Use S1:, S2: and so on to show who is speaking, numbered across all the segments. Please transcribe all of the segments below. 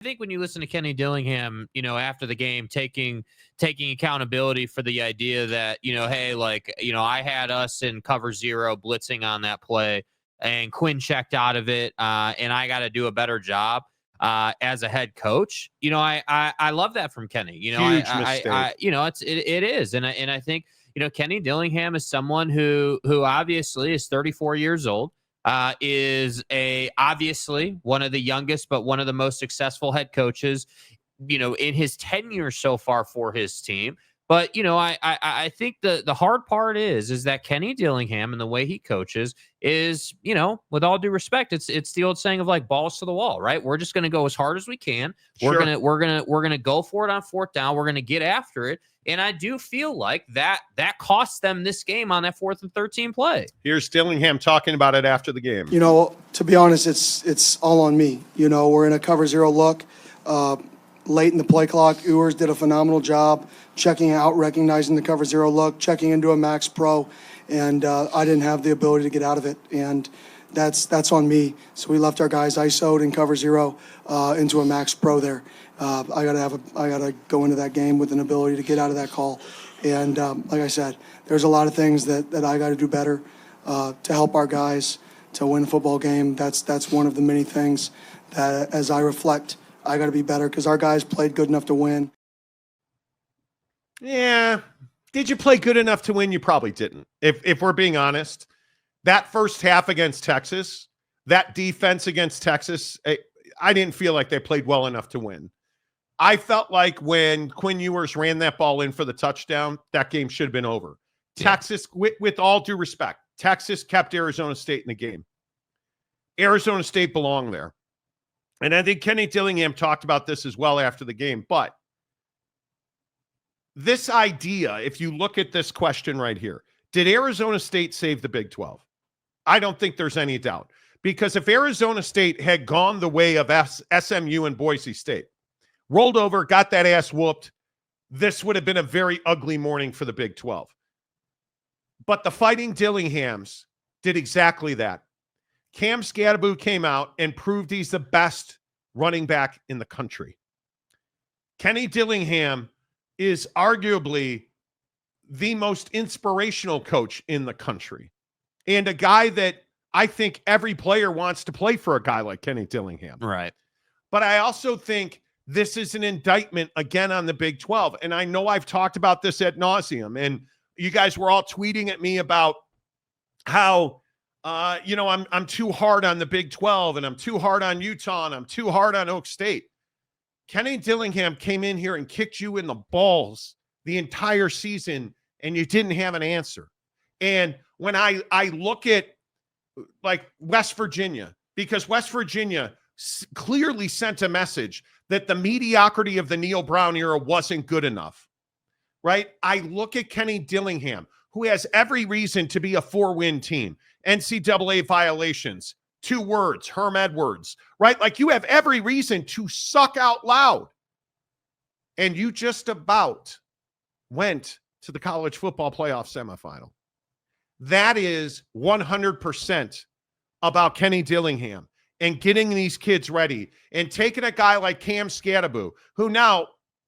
S1: I think when you listen to Kenny Dillingham, after the game, taking accountability for the idea that, hey, like, I had us in cover zero blitzing on that play, and Quinn checked out of it, and I got to do a better job as a head coach. I love that from Kenny.
S2: Huge mistake.
S1: It is, and I think Kenny Dillingham is someone who obviously is 34 years old. Is obviously one of the youngest, but one of the most successful head coaches, in his tenure so far for his team. But, I think the hard part is that Kenny Dillingham and the way he coaches is, with all due respect, it's the old saying of like balls to the wall, right? We're just going to go as hard as we can.
S2: Sure.
S1: We're going to go for it on fourth down. We're going to get after it. And I do feel like that cost them this game on that 4th and 13 play.
S2: Here's Dillingham talking about it after the game.
S3: To be honest, it's all on me. We're in a cover zero look. Late in the play clock, Ewers did a phenomenal job checking out, recognizing the cover zero look, checking into a max pro, and I didn't have the ability to get out of it. And that's on me. So we left our guys ISO'd in cover zero into a max pro there. I gotta go into that game with an ability to get out of that call. And like I said, there's a lot of things that I got to do better to help our guys to win a football game. That's one of the many things that, as I reflect, I got to be better because our guys played good enough to win.
S2: Yeah. Did you play good enough to win? You probably didn't. If we're being honest, that first half against Texas, that defense against Texas, I didn't feel like they played well enough to win. I felt like when Quinn Ewers ran that ball in for the touchdown, that game should have been over. Yeah. Texas, with all due respect, Texas kept Arizona State in the game. Arizona State belonged there. And I think Kenny Dillingham talked about this as well after the game. But this idea, if you look at this question right here, did Arizona State save the Big 12? I don't think there's any doubt. Because if Arizona State had gone the way of SMU and Boise State, rolled over, got that ass whooped, this would have been a very ugly morning for the Big 12. But the Fighting Dillinghams did exactly that. Cam Skattebo came out and proved he's the best running back in the country. Kenny Dillingham is arguably the most inspirational coach in the country, and a guy that I think every player wants to play for a guy like Kenny Dillingham.
S1: Right.
S2: But I also think this is an indictment again on the Big 12. And I know I've talked about this ad nauseum, and you guys were all tweeting at me about how, I'm too hard on the Big 12 and I'm too hard on Utah and I'm too hard on Oak State. Kenny Dillingham came in here and kicked you in the balls the entire season and you didn't have an answer. And when I look at like West Virginia, because West Virginia clearly sent a message that the mediocrity of the Neil Brown era wasn't good enough, right? I look at Kenny Dillingham, who has every reason to be a 4-win team. NCAA violations, 2 words, Herm Edwards, right? Like you have every reason to suck out loud. And you just about went to the college football playoff semifinal. That is 100% about Kenny Dillingham and getting these kids ready and taking a guy like Cam Skattebo, who now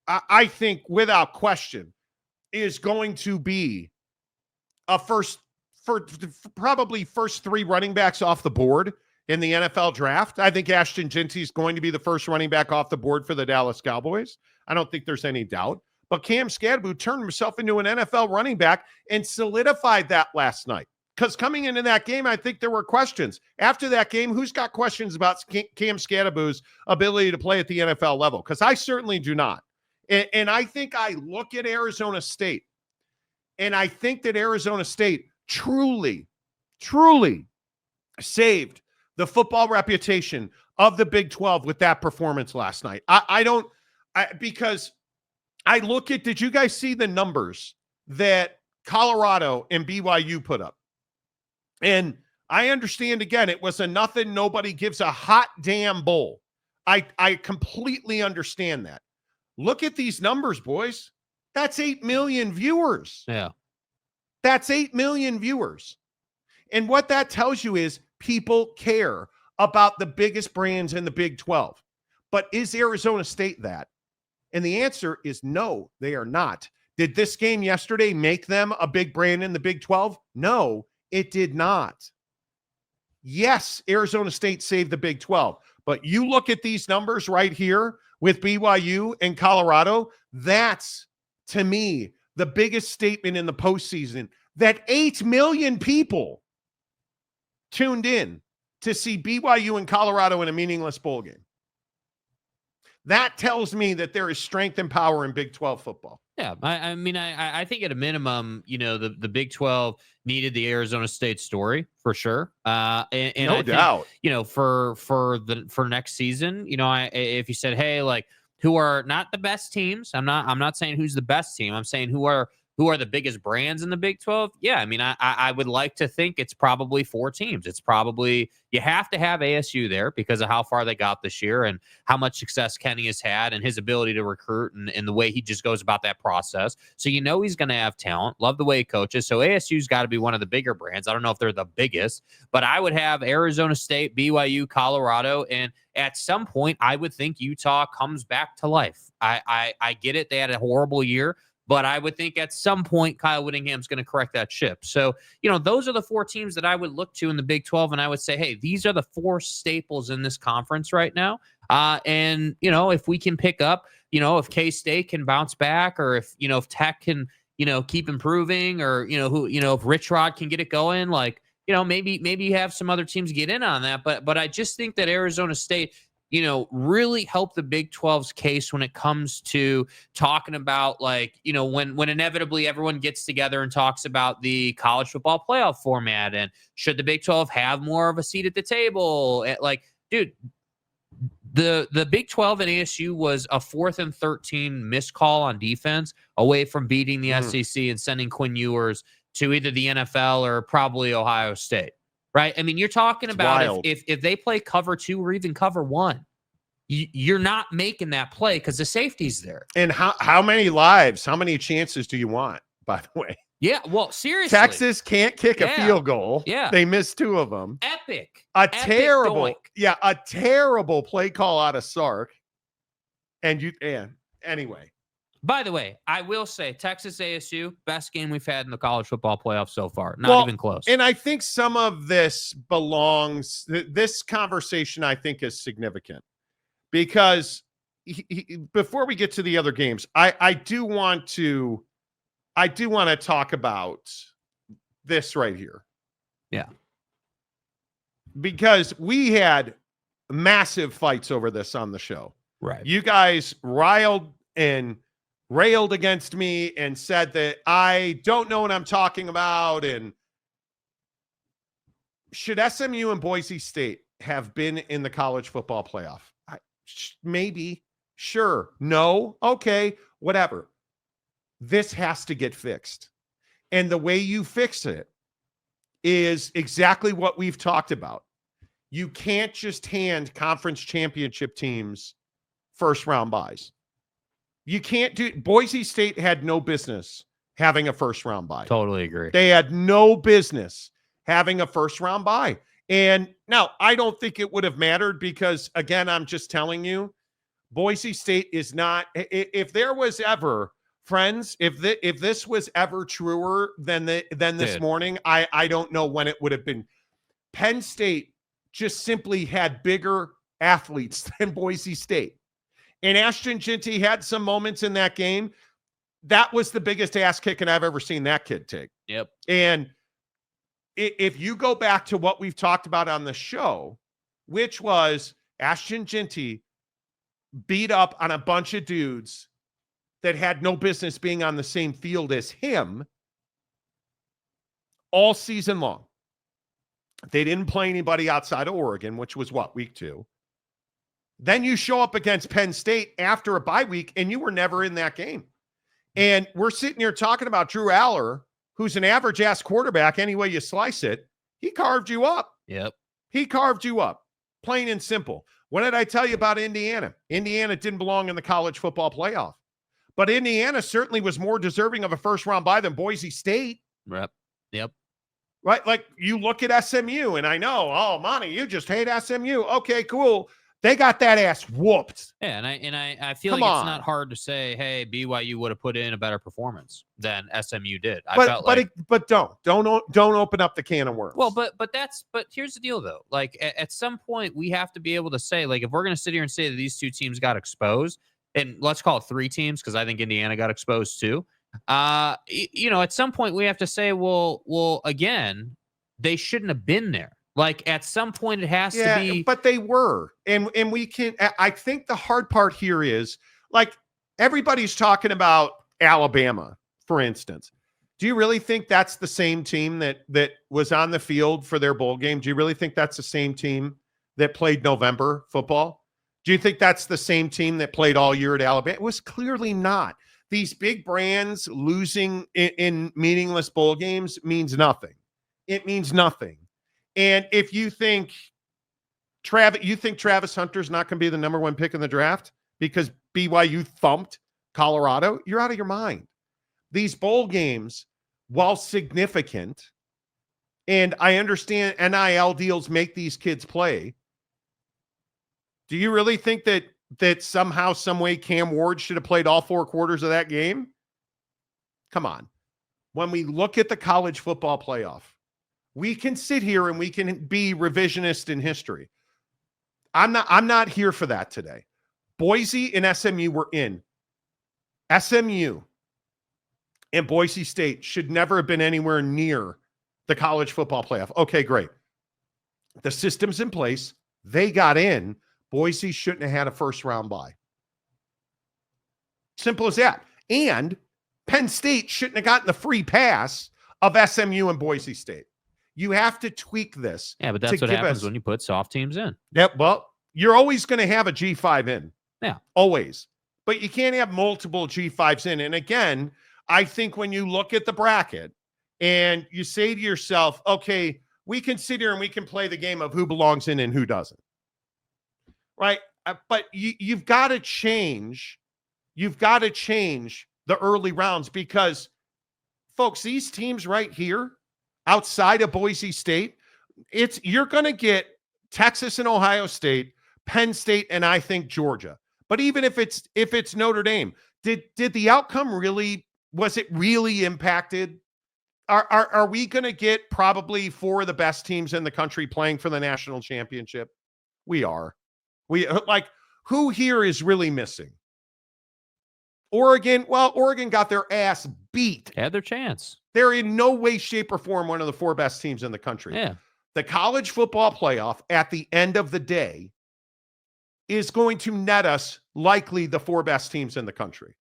S2: I think without question is going to be a probably first 3 running backs off the board in the NFL draft. I think Ashton Jeanty is going to be the first running back off the board for the Dallas Cowboys. I don't think there's any doubt. But Cam Skattebo turned himself into an NFL running back and solidified that last night. Because coming into that game, I think there were questions. After that game, who's got questions about Cam Skattebo's ability to play at the NFL level? Because I certainly do not. And I think I look at Arizona State, and I think that Arizona State truly, truly saved the football reputation of the Big 12 with that performance last night. Because I look at, did you guys see the numbers that Colorado and BYU put up? And I understand, again, it was a nothing, nobody gives a hot damn bowl. I completely understand that. Look at these numbers, boys. That's 8 million viewers.
S1: Yeah.
S2: That's 8 million viewers. And what that tells you is people care about the biggest brands in the Big 12. But is Arizona State that? And the answer is no, they are not. Did this game yesterday make them a big brand in the Big 12? No, it did not. Yes, Arizona State saved the Big 12. But you look at these numbers right here with BYU and Colorado, that's, to me, the biggest statement in the postseason, that 8 million people tuned in to see BYU and Colorado in a meaningless bowl game. That tells me that there is strength and power in Big 12 football.
S1: Yeah, I mean, I think at a minimum, the Big 12 needed the Arizona State story for sure. And
S2: No
S1: I
S2: doubt.
S1: think, for next season, if you said, hey, like, who are not the best teams, I'm not saying who's the best team. I'm saying who are the biggest brands in the Big 12? Yeah, I mean, I would like to think it's probably 4 teams. It's probably, you have to have ASU there because of how far they got this year and how much success Kenny has had and his ability to recruit and the way he just goes about that process. So he's going to have talent. Love the way he coaches. So ASU's got to be one of the bigger brands. I don't know if they're the biggest, but I would have Arizona State, BYU, Colorado, and at some point, I would think Utah comes back to life. I get it. They had a horrible year. But I would think at some point, Kyle Whittingham's going to correct that ship. So, those are the 4 teams that I would look to in the Big 12. And I would say, hey, these are the 4 staples in this conference right now. And if we can pick up, if K-State can bounce back or if Tech can, keep improving or, if Rich Rod can get it going, like, maybe you have some other teams get in on that. But I just think that Arizona State, really help the Big 12's case when it comes to talking about, like, when inevitably everyone gets together and talks about the college football playoff format and should the Big 12 have more of a seat at the table? Like, dude, the Big 12 and ASU was a 4th and 13 missed call on defense away from beating the SEC and sending Quinn Ewers to either the NFL or probably Ohio State. Right. I mean, you're talking about if they play cover 2 or even cover 1, you're not making that play because the safety's there.
S2: And how many lives, how many chances do you want, by the way?
S1: Yeah. Well, seriously.
S2: Texas can't kick a field goal.
S1: Yeah.
S2: They missed 2 of them.
S1: Epic.
S2: A terrible play call out of Sark. And anyway.
S1: By the way, I will say Texas ASU, best game we've had in the college football playoffs so far. Not even close.
S2: And I think some of this belongs, this conversation I think is significant because before we get to the other games, I do want to talk about this right here.
S1: Yeah.
S2: Because we had massive fights over this on the show.
S1: Right.
S2: You guys railed against me and said that I don't know what I'm talking about. And should SMU and Boise State have been in the college football playoff? Maybe. Sure. No. Okay. Whatever. This has to get fixed. And the way you fix it is exactly what we've talked about. You can't just hand conference championship teams first round buys. You can't do. Boise State had no business having a first round bye.
S1: Totally agree.
S2: They had no business having a first round bye. And now I don't think it would have mattered because, again, I'm just telling you, Boise State is not. If there was ever, friends, if this was ever truer than this morning, I don't know when it would have been. Penn State just simply had bigger athletes than Boise State. And Ashton Ginty had some moments in that game. That was the biggest ass kicking I've ever seen that kid take.
S1: Yep.
S2: And if you go back to what we've talked about on the show, which was Ashton Ginty beat up on a bunch of dudes that had no business being on the same field as him all season long. They didn't play anybody outside of Oregon, which was week 2. Then you show up against Penn State after a bye week, and you were never in that game. And we're sitting here talking about Drew Aller, who's an average-ass quarterback any way you slice it. He carved you up.
S1: Yep.
S2: He carved you up, plain and simple. What did I tell you about Indiana? Indiana didn't belong in the college football playoff. But Indiana certainly was more deserving of a first-round bye than Boise State.
S1: Yep.
S2: Right? Like, you look at SMU, and I know, oh, Monty, you just hate SMU. Okay, cool. They got that ass whooped.
S1: Yeah, and I feel
S2: Come
S1: like it's
S2: on.
S1: not hard to say, hey, BYU would have put in a better performance than SMU did. I felt
S2: But don't open up the can of worms.
S1: Well, but here's the deal though. Like at some point we have to be able to say, like, if we're going to sit here and say that these two teams got exposed, and let's call it three teams because I think Indiana got exposed too. At some point we have to say, well, again, they shouldn't have been there. Like at some point it has to be.
S2: But they were, and we can. I think the hard part here is, like, everybody's talking about Alabama, for instance. Do you really think that's the same team that was on the field for their bowl game? Do you really think that's the same team that played November football? Do you think that's the same team that played all year at Alabama? It was clearly not. These big brands losing in meaningless bowl games means nothing. It means nothing. And if you think Travis Hunter's not going to be the number one pick in the draft because BYU thumped Colorado, you're out of your mind. These bowl games, while significant, and I understand NIL deals make these kids play, do you really think that somehow, some way, Cam Ward should have played all 4 quarters of that game? Come on. When we look at the college football playoff, we can sit here and we can be revisionist in history. I'm not here for that today. Boise and SMU were in. SMU and Boise State should never have been anywhere near the college football playoff. Okay, great. The system's in place. They got in. Boise shouldn't have had a first-round bye. Simple as that. And Penn State shouldn't have gotten the free pass of SMU and Boise State. You have to tweak this.
S1: Yeah, but that's what happens when you put soft teams in.
S2: Yep. Well, you're always going to have a G5 in.
S1: Yeah.
S2: Always. But you can't have multiple G5s in. And again, I think when you look at the bracket and you say to yourself, okay, we can sit here and we can play the game of who belongs in and who doesn't. Right? But you've got to change. You've got to change the early rounds because, folks, these teams right here, outside of Boise State, you're going to get Texas and Ohio State, Penn State, and I think Georgia. But even if it's Notre Dame, did the outcome was it really impacted? Are we going to get probably 4 of the best teams in the country playing for the national championship? We are. Who here is really missing? Oregon got their ass beat.
S1: Had their chance.
S2: They're in no way, shape, or form one of the 4 best teams in the country.
S1: Yeah.
S2: The college football playoff at the end of the day is going to net us likely the 4 best teams in the country.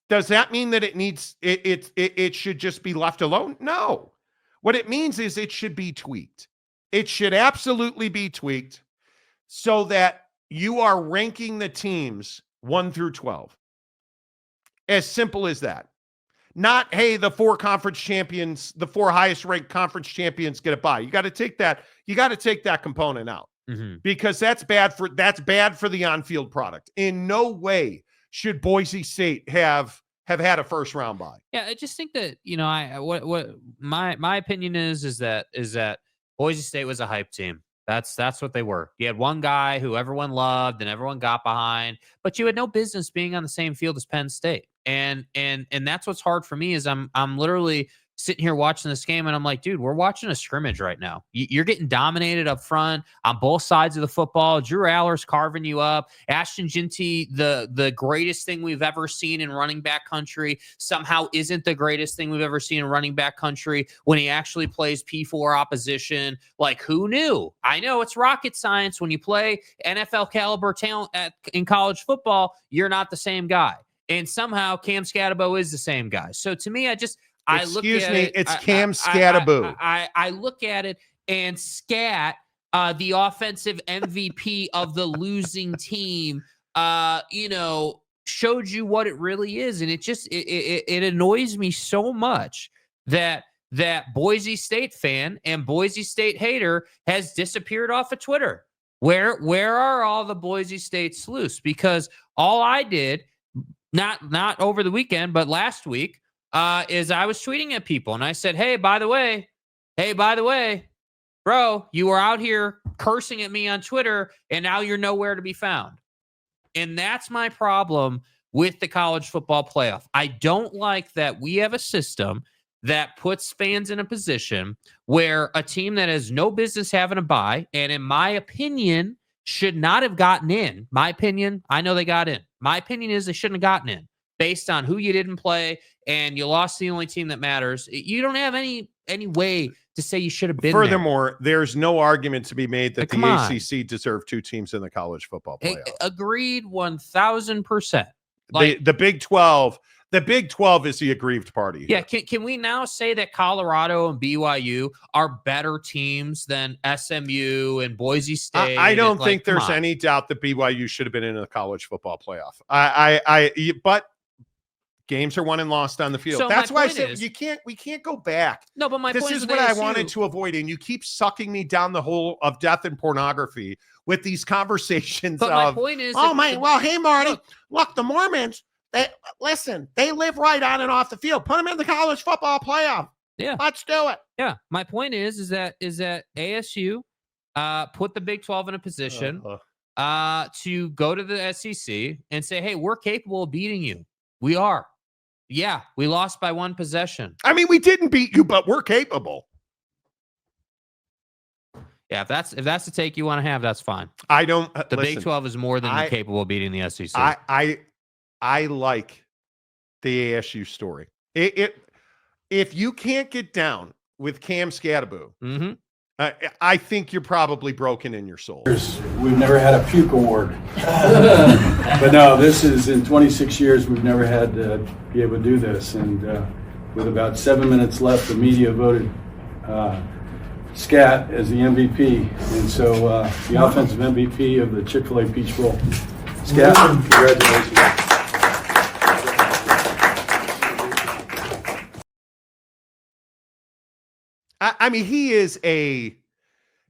S2: Does that mean that it should just be left alone? No. What it means is it should be tweaked. It should absolutely be tweaked so that you are ranking the teams 1 through 12. As simple as that. Not, hey, the 4 conference champions, the 4 highest ranked conference champions get a bye. You got to take that. You got to take that component out because that's bad for the on-field product. In no way should Boise State have had a first round bye.
S1: Yeah, I just think that, what my opinion is that Boise State was a hype team. That's what they were. You had one guy who everyone loved and everyone got behind, but you had no business being on the same field as Penn State. And that's what's hard for me is I'm literally sitting here watching this game and I'm like, dude, we're watching a scrimmage right now. You're getting dominated up front on both sides of the football. Drew Aller's carving you up. Ashton Ginty, the greatest thing we've ever seen in running back country, somehow isn't the greatest thing we've ever seen in running back country when he actually plays P4 opposition. Like, who knew? I know it's rocket science. When you play NFL caliber talent in college football, you're not the same guy. And somehow Cam Scatabo is the same guy. So to me, it's
S2: Cam Scatabo.
S1: I look at it and Scat, the offensive MVP of the losing team, showed you what it really is. And it annoys me so much that Boise State fan and Boise State hater has disappeared off of Twitter. Where are all the Boise State sleuths? Because all I did, not over the weekend, but last week, is I was tweeting at people and I said, hey, by the way, bro, you were out here cursing at me on Twitter, and now you're nowhere to be found. And that's my problem with the college football playoff. I don't like that we have a system that puts fans in a position where a team that has no business having a bye, and in my opinion, should not have gotten in. My opinion, I know they got in. My opinion is they shouldn't have gotten in based on who you didn't play, and you lost the only team that matters. You don't have any way to say you should have been
S2: Furthermore, there's no argument to be made that
S1: Come
S2: the
S1: on.
S2: ACC deserved 2 teams in the college football playoff.
S1: Agreed 1,000%.
S2: The Big 12, the Big 12 is the aggrieved party.
S1: Yeah, can we now say that Colorado and BYU are better teams than SMU and Boise State?
S2: I don't think there's any doubt that BYU should have been in the college football playoff. But games are won and lost on the field.
S1: So
S2: that's why I said we can't go back.
S1: No, but
S2: this is what I wanted to avoid, and you keep sucking me down the hole of death and pornography with these conversations.
S1: But my point is,
S2: hey Marty, look, the Mormons. They live right on and off the field. Put them in the college football playoff.
S1: Yeah,
S2: let's do it.
S1: Yeah, my point is that ASU put the Big 12 in a position to go to the SEC and say, hey, we're capable of beating you. We are. Yeah, we lost by 1 possession.
S2: I mean, we didn't beat you, but we're capable.
S1: Yeah, if that's the take you want to have, that's fine.
S2: I don't.
S1: The Big 12 is more than capable of beating the SEC.
S2: I like the ASU story. If you can't get down with Cam Scatterbo, I think you're probably broken in your soul.
S4: We've never had a puke award. But no, this is in 26 years, we've never had to be able to do this. And with about 7 minutes left, the media voted Scat as the MVP. And so the offensive MVP of the Chick-fil-A Peach Bowl. Scat, congratulations.
S2: I mean, he is a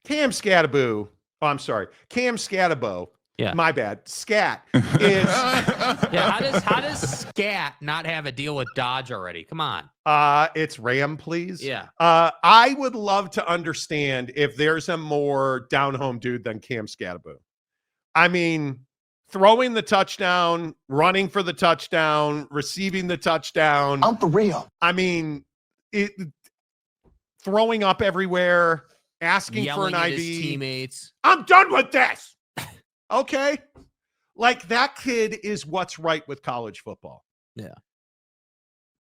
S2: Cam Scatterbo. Oh, I'm sorry. Cam Scatterbo.
S1: Yeah.
S2: My bad. Scat is.
S1: Yeah. How does Scat not have a deal with Dodge already? Come on.
S2: It's Ram, please.
S1: Yeah.
S2: I would love to understand if there's a more down home dude than Cam Scatterbo. I mean, throwing the touchdown, running for the touchdown, receiving the touchdown.
S3: I'm for real.
S2: I mean, throwing up everywhere, asking
S1: Yelling
S2: for an
S1: at
S2: ID.
S1: his teammates.
S2: I'm done with this. Okay. Like, that kid is what's right with college football.
S1: Yeah.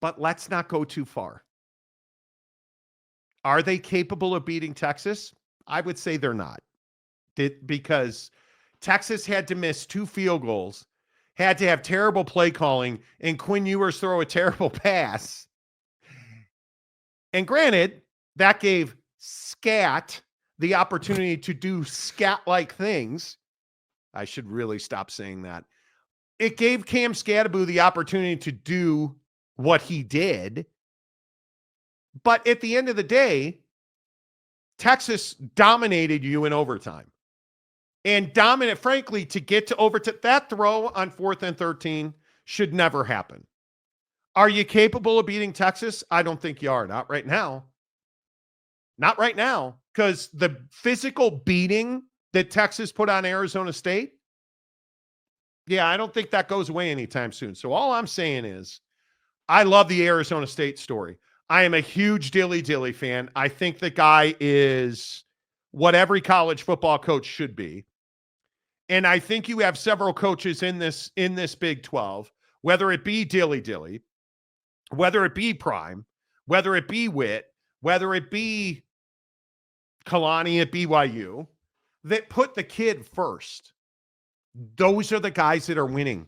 S2: But let's not go too far. Are they capable of beating Texas? I would say they're not. Because Texas had to miss 2 field goals, had to have terrible play calling, and Quinn Ewers throw a terrible pass. And granted, that gave Scat the opportunity to do Scat-like things. I should really stop saying that. It gave Cam Scatterbo the opportunity to do what he did. But at the end of the day, Texas dominated you in overtime. And frankly, to get to overtime, that throw on 4th and 13 should never happen. Are you capable of beating Texas? I don't think you are. Not right now. Not right now. Because the physical beating that Texas put on Arizona State, yeah, I don't think that goes away anytime soon. So all I'm saying is, I love the Arizona State story. I am a huge Dilly fan. I think the guy is what every college football coach should be. And I think you have several coaches in this Big 12, whether it be Dilly, whether it be Prime, whether it be Witt, whether it be Kalani at BYU, that put the kid first. Those are the guys that are winning.